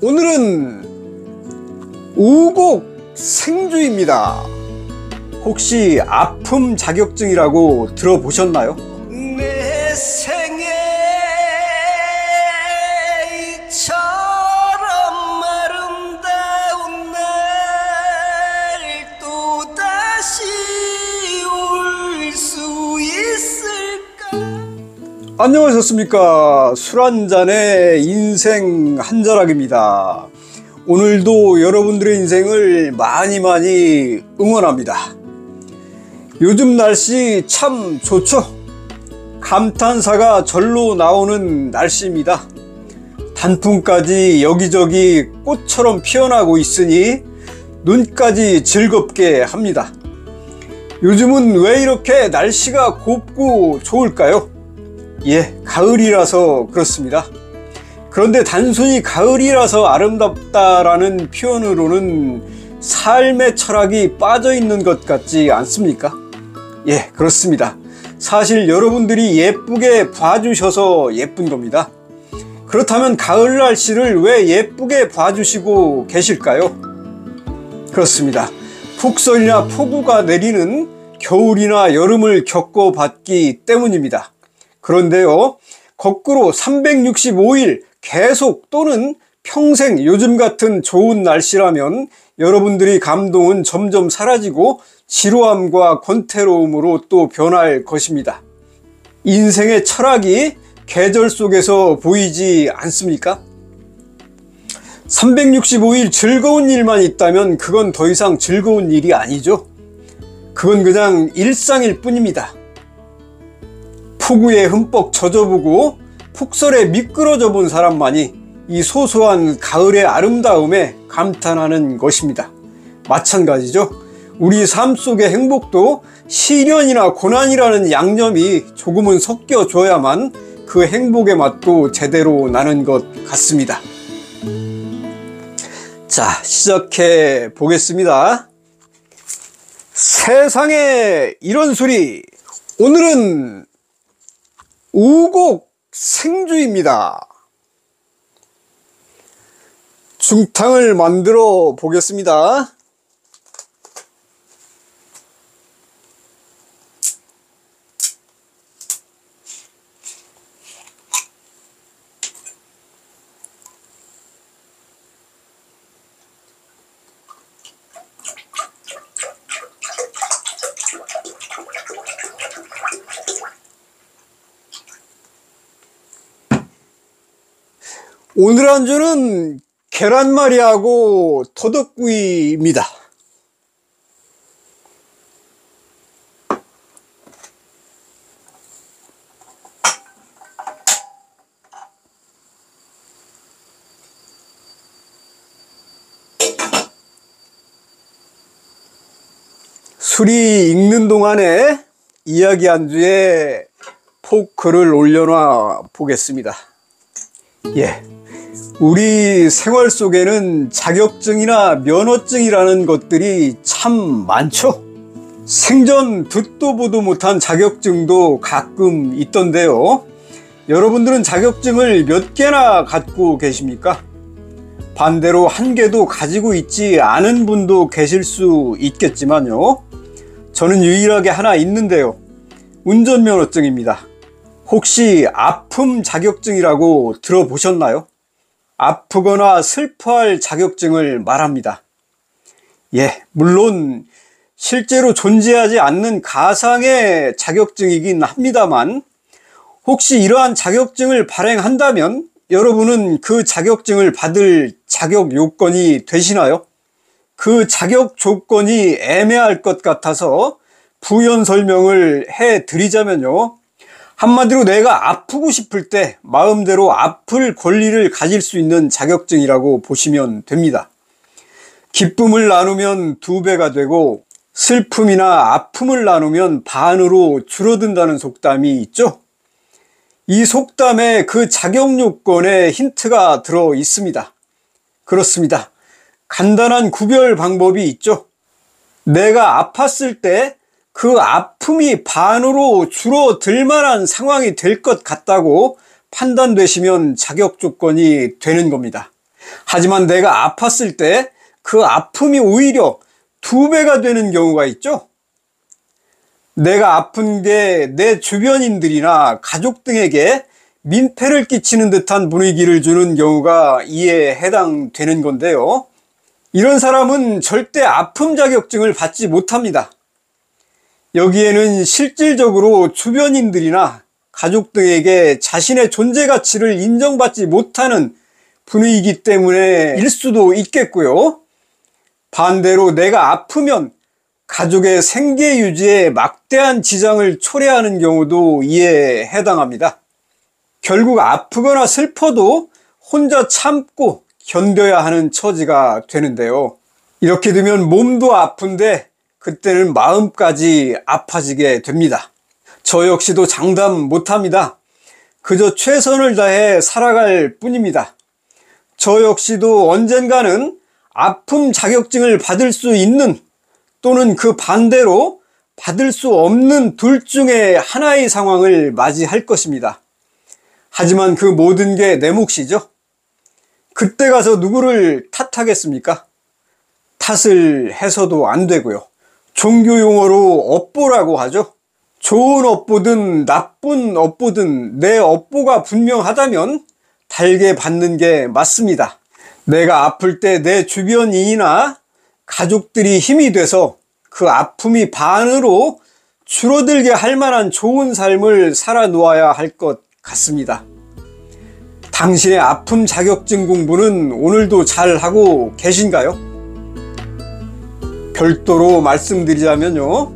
오늘은 우곡 생주입니다. 혹시 아픔 자격증이라고 들어보셨나요? 내 생에 이처럼 아름다운 날 또다시 올 수 있을까? 안녕하셨습니까? 술 한잔의 인생 한자락입니다. 오늘도 여러분들의 인생을 많이 응원합니다. 요즘 날씨 참 좋죠? 감탄사가 절로 나오는 날씨입니다. 단풍까지 여기저기 꽃처럼 피어나고 있으니 눈까지 즐겁게 합니다. 요즘은 왜 이렇게 날씨가 곱고 좋을까요? 예, 가을이라서 그렇습니다. 그런데 단순히 가을이라서 아름답다라는 표현으로는 삶의 철학이 빠져 있는 것 같지 않습니까? 예, 그렇습니다. 사실 여러분들이 예쁘게 봐주셔서 예쁜 겁니다. 그렇다면 가을 날씨를 왜 예쁘게 봐주시고 계실까요? 그렇습니다. 폭설이나 폭우가 내리는 겨울이나 여름을 겪어봤기 때문입니다. 그런데요, 거꾸로 365일 계속 또는 평생 요즘 같은 좋은 날씨라면 여러분들이 감동은 점점 사라지고 지루함과 권태로움으로 또 변할 것입니다. 인생의 철학이 계절 속에서 보이지 않습니까? 365일 즐거운 일만 있다면 그건 더 이상 즐거운 일이 아니죠. 그건 그냥 일상일 뿐입니다. 폭우에 흠뻑 젖어보고 폭설에 미끄러져 본 사람만이 이 소소한 가을의 아름다움에 감탄하는 것입니다. 마찬가지죠. 우리 삶 속의 행복도 시련이나 고난이라는 양념이 조금은 섞여줘야만 그 행복의 맛도 제대로 나는 것 같습니다. 자, 시작해 보겠습니다. 세상에 이런 소리. 오늘은 우곡 생주입니다. 중탕을 만들어 보겠습니다. 오늘 안주는 계란말이하고 더덕구이입니다. 술이 익는 동안에 이야기 안주에 포크를 올려놔 보겠습니다. 예. 우리 생활 속에는 자격증이나 면허증이라는 것들이 참 많죠. 생전 듣도 보도 못한 자격증도 가끔 있던데요. 여러분들은 자격증을 몇 개나 갖고 계십니까? 반대로 한 개도 가지고 있지 않은 분도 계실 수 있겠지만요. 저는 유일하게 하나 있는데요. 운전면허증입니다. 혹시 아픔 자격증이라고 들어보셨나요? 아프거나 슬퍼할 자격증을 말합니다. 예, 물론 실제로 존재하지 않는 가상의 자격증이긴 합니다만 혹시 이러한 자격증을 발행한다면 여러분은 그 자격증을 받을 자격 요건이 되시나요? 그 자격 조건이 애매할 것 같아서 부연 설명을 해드리자면요. 한마디로 내가 아프고 싶을 때 마음대로 아플 권리를 가질 수 있는 자격증이라고 보시면 됩니다. 기쁨을 나누면 2배가 되고 슬픔이나 아픔을 나누면 반으로 줄어든다는 속담이 있죠. 이 속담에 그 자격 요건에 힌트가 들어 있습니다. 그렇습니다. 간단한 구별 방법이 있죠. 내가 아팠을 때 그 아픔이 반으로 줄어들 만한 상황이 될 것 같다고 판단되시면 자격 조건이 되는 겁니다. 하지만 내가 아팠을 때 그 아픔이 오히려 2배가 되는 경우가 있죠. 내가 아픈 게 내 주변인들이나 가족 등에게 민폐를 끼치는 듯한 분위기를 주는 경우가 이에 해당되는 건데요. 이런 사람은 절대 아픔 자격증을 받지 못합니다. 여기에는 실질적으로 주변인들이나 가족 등에게 자신의 존재 가치를 인정받지 못하는 분위기이기 때문에일 수도 있겠고요. 반대로 내가 아프면 가족의 생계 유지에 막대한 지장을 초래하는 경우도 이에 해당합니다. 결국 아프거나 슬퍼도 혼자 참고 견뎌야 하는 처지가 되는데요. 이렇게 되면 몸도 아픈데 그때는 마음까지 아파지게 됩니다. 저 역시도 장담 못합니다. 그저 최선을 다해 살아갈 뿐입니다. 저 역시도 언젠가는 아픔 자격증을 받을 수 있는 또는 그 반대로 받을 수 없는 둘 중에 하나의 상황을 맞이할 것입니다. 하지만 그 모든 게 내 몫이죠. 그때 가서 누구를 탓하겠습니까? 탓을 해서도 안 되고요. 종교 용어로 업보라고 하죠. 좋은 업보든 나쁜 업보든 내 업보가 분명하다면 달게 받는 게 맞습니다. 내가 아플 때 내 주변인이나 가족들이 힘이 돼서 그 아픔이 반으로 줄어들게 할 만한 좋은 삶을 살아 놓아야 할 것 같습니다. 당신의 아픔 자격증 공부는 오늘도 잘 하고 계신가요? 별도로 말씀드리자면요.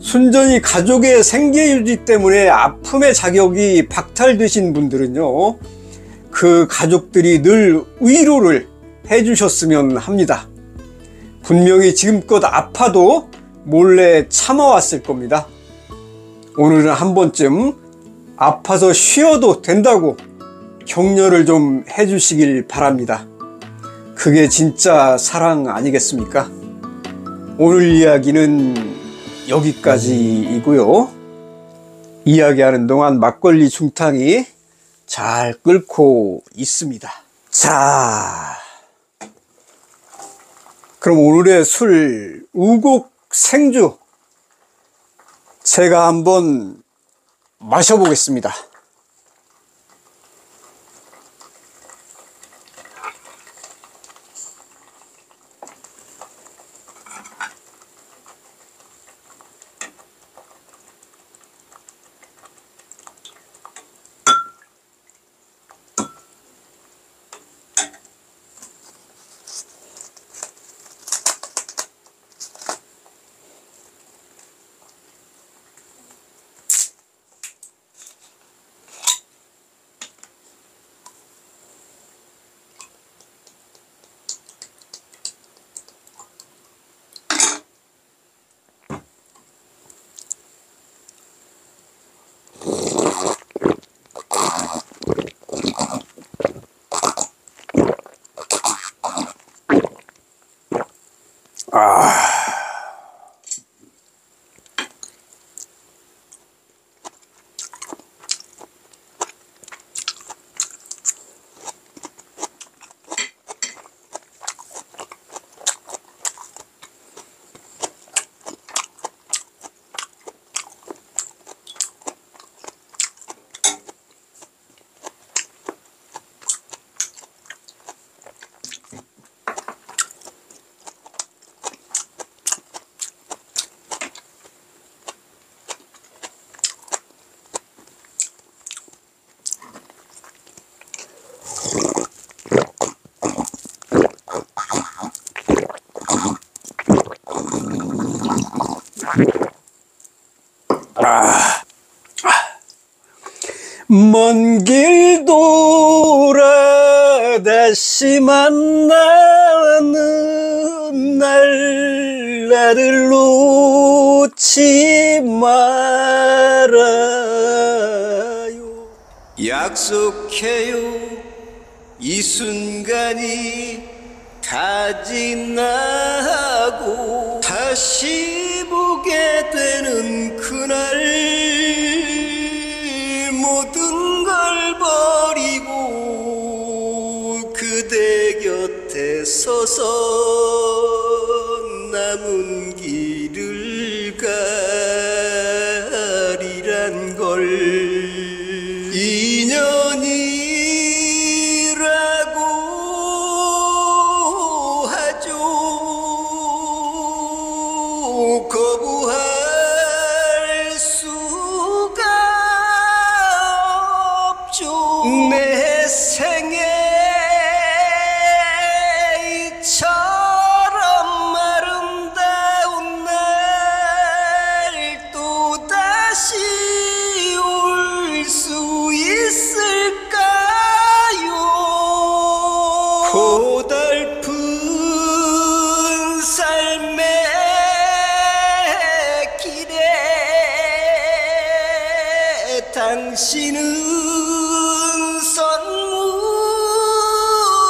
순전히 가족의 생계 유지 때문에 아픔의 자격이 박탈되신 분들은요. 그 가족들이 늘 위로를 해주셨으면 합니다. 분명히 지금껏 아파도 몰래 참아왔을 겁니다. 오늘은 한 번쯤 아파서 쉬어도 된다고 격려를 좀 해주시길 바랍니다. 그게 진짜 사랑 아니겠습니까? 오늘 이야기는 여기까지이고요. 이야기하는 동안 막걸리 중탕이 잘 끓고 있습니다. 자, 그럼 오늘의 술 우곡 생주 제가 한번 마셔보겠습니다. 먼 길 돌아 다시 만나는 날 나를 놓지 말아요. 약속해요. 이 순간이 다 지나고 다시 보게 되는 그날 모든 걸 버리고 그대에게 남은 길을 가리란 걸 인연이라고 하죠. 거부할 수가 없죠. 내 생에 이처럼 아름다운 날 또다시 올 수 있을까요? 고달픈 삶의 길에 당신은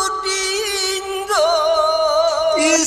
선물인 것 이